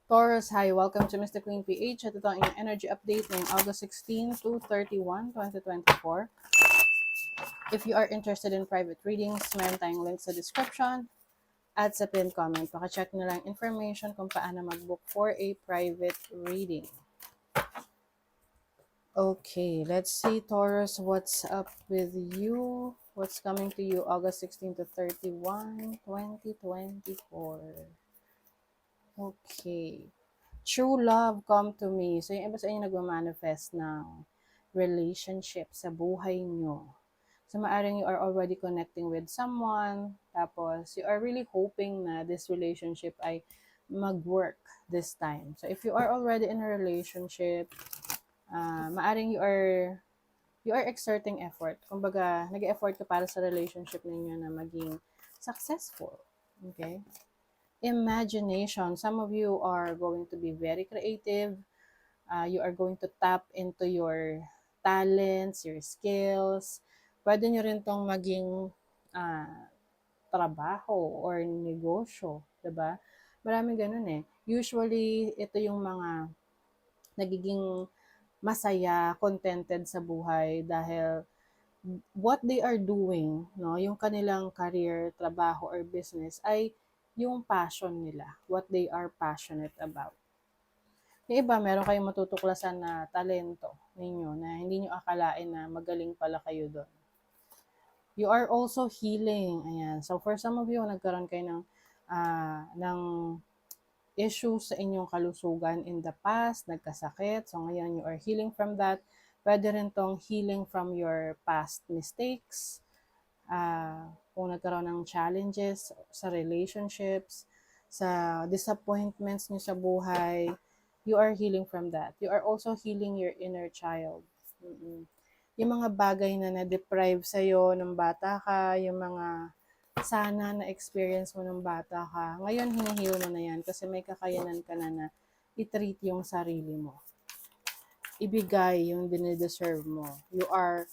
Taurus, hi. Welcome to Mr. Queen PH. At ito ang inyong energy update ngayong August 16 to 31, 2024. If you are interested in private readings, meron tayong link sa description at sa pinned comment. Paka-check nyo lang information kung paano mag-book for a private reading. Okay, let's see, Taurus, what's up with you? What's coming to you August 16 to 31, 2024? Okay. True love come to me. So, yung iba sa inyo nagmamanifest ng relationship sa buhay nyo. So, maaring you are already connecting with someone, tapos you are really hoping na this relationship ay mag-work this time. So, if you are already in a relationship, maaring you are exerting effort. Kumbaga, nag-effort ka para sa relationship ninyo na maging successful. Okay? Imagination. Some of you are going to be very creative. You are going to tap into your talents, your skills. Pwede nyo rin tong maging trabaho or negosyo, 'di ba? Maraming ganun eh. Usually, ito yung mga nagiging masaya, contented sa buhay dahil what they are doing, no, yung kanilang career, trabaho or business ay yung passion nila, what they are passionate about. Yung iba, meron kayong matutuklasan na talento ninyo na hindi nyo akalain na magaling pala kayo doon. You are also healing. Ayan. So, for some of you, nagkaroon kayo ng issues sa inyong kalusugan in the past, nagkasakit. So, ngayon, you are healing from that. Pwede rin tong healing from your past mistakes. Kung nagkaroon ng challenges sa relationships, sa disappointments niyo sa buhay, you are healing from that. You are also healing your inner child. Yung mga bagay na na-deprive sa'yo nung bata ka, yung mga sana na-experience mo nung bata ka, ngayon hinihil mo na yan kasi may kakayanan ka na i-treat yung sarili mo. Ibigay yung dinideserve mo. You are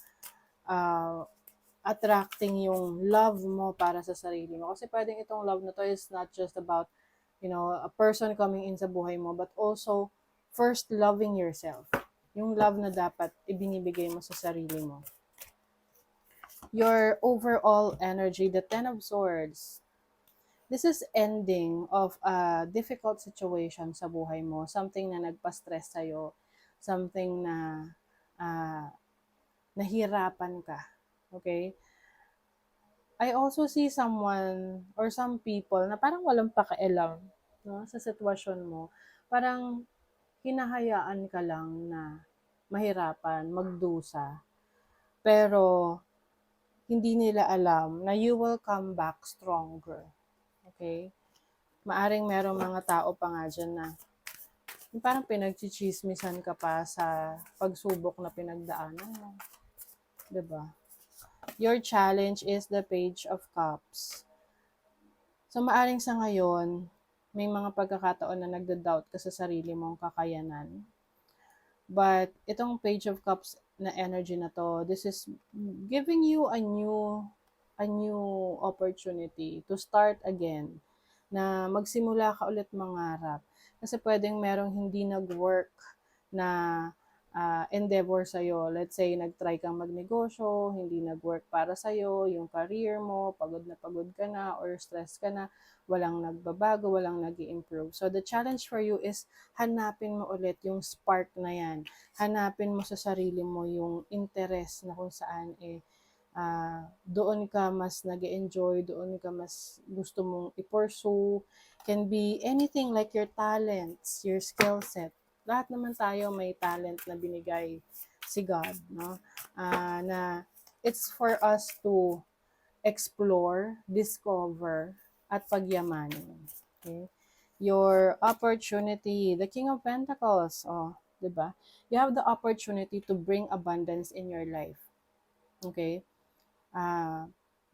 attracting yung love mo para sa sarili mo. Kasi pwedeng itong love na to is not just about, a person coming in sa buhay mo, but also first loving yourself. Yung love na dapat ibinibigay mo sa sarili mo. Your overall energy, the Ten of Swords. This is ending of a difficult situation sa buhay mo. Something na nagpa-stress sa'yo. Something na nahirapan ka. Okay? I also see someone or some people na parang walang pakialam, no, sa sitwasyon mo. Parang hinahayaan ka lang na mahirapan, magdusa. Pero hindi nila alam na you will come back stronger. Okay? Maaring merong mga tao pa nga dyan na parang pinagchichismisan ka pa sa pagsubok na pinagdaanan mo. 'Di ba? Your challenge is the Page of Cups. So, maaring sa ngayon, may mga pagkakataon na nagda-doubt ka sa sarili mong kakayanan. But, itong Page of Cups na energy na to, this is giving you a new opportunity to start again, na magsimula ka ulit mangarap. Kasi pwedeng merong hindi nag-work na endeavor sa'yo. Let's say, nag-try kang magnegosyo, hindi nag-work para sa'yo, yung career mo, pagod ka na, or stress ka na, walang nagbabago, walang nag improve. So, the challenge for you is hanapin mo ulit yung spark na yan. Hanapin mo sa sarili mo yung interest na kung saan doon ka mas nag-enjoy, doon ka mas gusto mong i-pursue. Can be anything like your talents, your skill set. Lahat naman tayo may talent na binigay si God, no? Na it's for us to explore, discover, at pagyamanin. Okay? Your opportunity, the King of Pentacles, 'di ba? You have the opportunity to bring abundance in your life. Okay?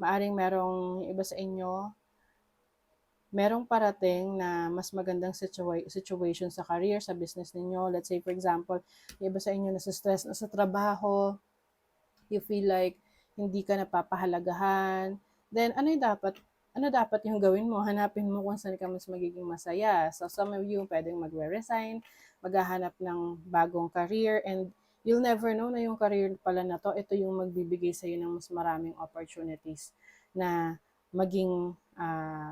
Maaring merong iba sa inyo, merong parating na mas magandang situation sa career, sa business ninyo. Let's say, for example, yung iba sa inyo nasa stress na sa trabaho, you feel like hindi ka napapahalagahan. Then, ano yung dapat ano dapat yung gawin mo? Hanapin mo kung saan ka mas magiging masaya. So, some of you pwedeng magre-resign, maghahanap ng bagong career, and you'll never know na yung career pala na to, ito yung magbibigay sa'yo ng mas maraming opportunities na maging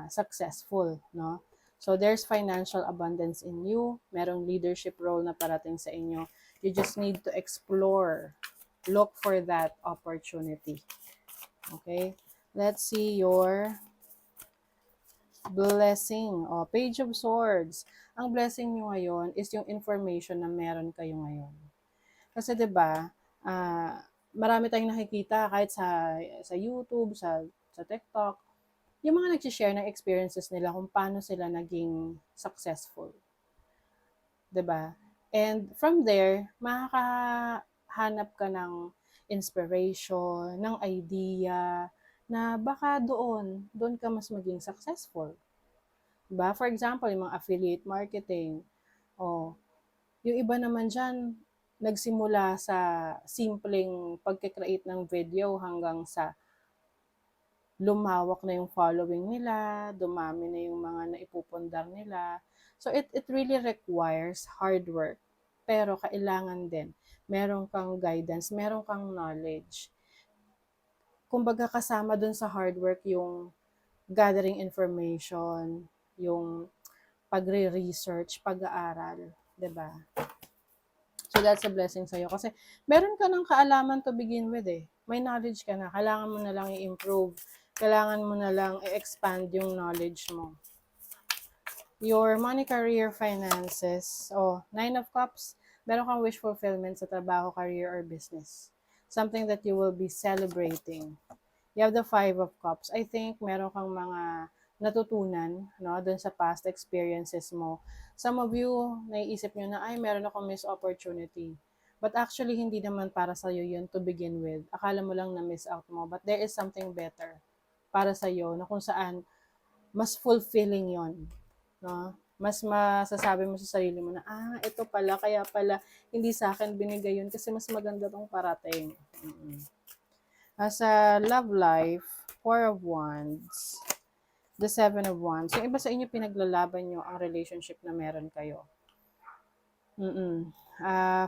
successful, no? So, there's financial abundance in you. Merong leadership role na parating sa inyo. You just need to explore. Look for that opportunity. Okay? Let's see your blessing. O, Page of Swords. Ang blessing nyo ngayon is yung information na meron kayo ngayon. Kasi 'di ba, marami tayong nakikita kahit sa YouTube, sa TikTok, yung mga nagsi-share ng experiences nila kung paano sila naging successful, 'di ba? And from there, makakahanap ka ng inspiration, ng idea na baka doon ka mas maging successful. 'Di ba? For example, yung mga affiliate marketing. Oh, yung iba naman diyan nagsimula sa simpleng pagke-create ng video hanggang sa lumawak na yung following nila, dumami na yung mga naipupundar nila. So it really requires hard work. Pero kailangan din meron kang guidance, meron kang knowledge. Kumbaga kasama dun sa hard work yung gathering information, yung pagre-research, pag-aaral, 'di ba? So that's a blessing sa'yo. Kasi meron ka ng kaalaman to begin with eh. May knowledge ka na. Kailangan mo na lang i-improve. Kailangan mo na lang i-expand yung knowledge mo. Your money, career, finances. Oh, 9 of Cups. Meron kang wish fulfillment sa trabaho, career, or business. Something that you will be celebrating. You have the 5 of Cups. I think meron kang mga natutunan, no, dun sa past experiences mo. Some of you, naiisip nyo na, ay, meron akong missed opportunity. But actually, hindi naman para sa'yo yun to begin with. Akala mo lang na miss out mo. But there is something better para sa'yo na kung saan mas fulfilling yon, no? Mas masasabi mo sa sarili mo na, ito pala, kaya pala hindi sa akin binigay yun kasi mas maganda tong parating. As a love life, 4 of Wands, the 7 of Wands. Yung iba sa inyo, pinaglalaban nyo ang relationship na meron kayo.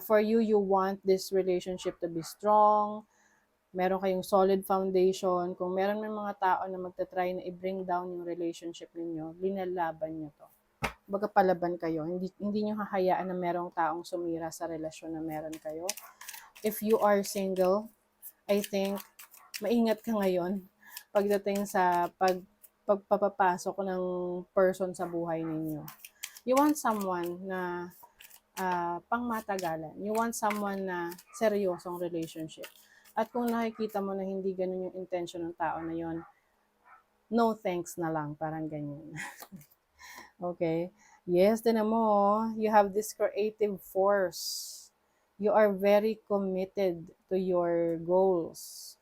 For you, you want this relationship to be strong. Meron kayong solid foundation. Kung meron may mga tao na magta-try na i-bring down yung relationship ninyo, linalaban nyo to. Baga palaban kayo. Hindi nyo hahayaan na merong taong sumira sa relasyon na meron kayo. If you are single, I think maingat ka ngayon pagdating sa pagpapapasok ng person sa buhay ninyo. You want someone na pangmatagalan. You want someone na seryosong relationship. At kung nakikita mo na hindi ganun yung intention ng tao na yon, no thanks na lang, parang ganyan. Okay? Yes, din mo, you have this creative force. You are very committed to your goals.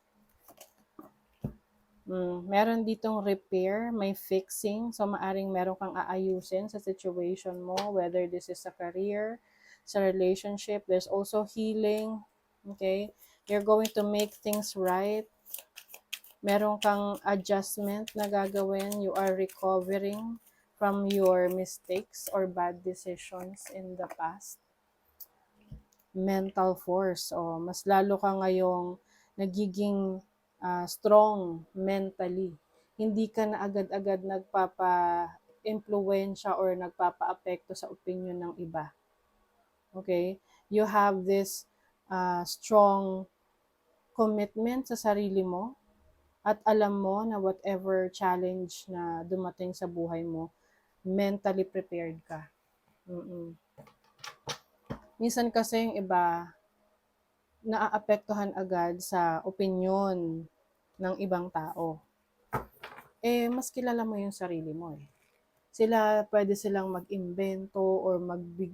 Meron ditong repair, may fixing. So, maaring meron kang aayusin sa situation mo, whether this is a career, sa relationship. There's also healing. Okay? You're going to make things right. Meron kang adjustment na gagawin. You are recovering from your mistakes or bad decisions in the past. Mental force. Mas lalo ka ngayong nagiging strong mentally. Hindi ka na agad-agad nagpapa-impluensya or nagpapa-apekto sa opinion ng iba. Okay? You have this strong commitment sa sarili mo at alam mo na whatever challenge na dumating sa buhay mo, mentally prepared ka. Minsan kasi yung iba, naaapektuhan agad sa opinion ng ibang tao. Mas kilala mo yung sarili mo eh. Pwede silang mag-imbento or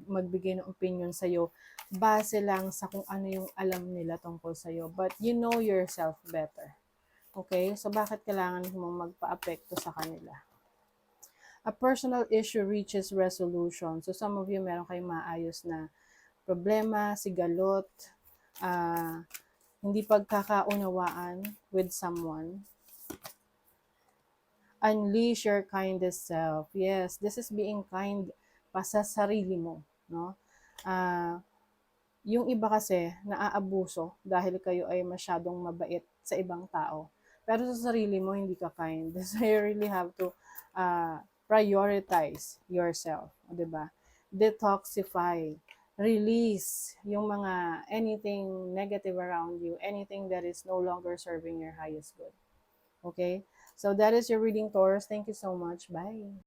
magbigay ng opinion sa'yo base lang sa kung ano yung alam nila tungkol sa'yo. But you know yourself better. Okay? So, bakit kailangan mo magpa-apekto sa kanila? A personal issue reaches resolution. So, some of you, meron kayong maayos na problema, sigalot, hindi pagkakaunawaan with someone. Unleash your kindest self. Yes, this is being kind pa sa sarili mo, no? Ah, yung iba kasi naaabuso dahil kayo ay masyadong mabait sa ibang tao. Pero sa sarili mo, hindi ka kind. So you really have to prioritize yourself, 'di ba? Detoxify, release yung mga anything negative around you, anything that is no longer serving your highest good. Okay? So that is your reading, Taurus. Thank you so much. Bye.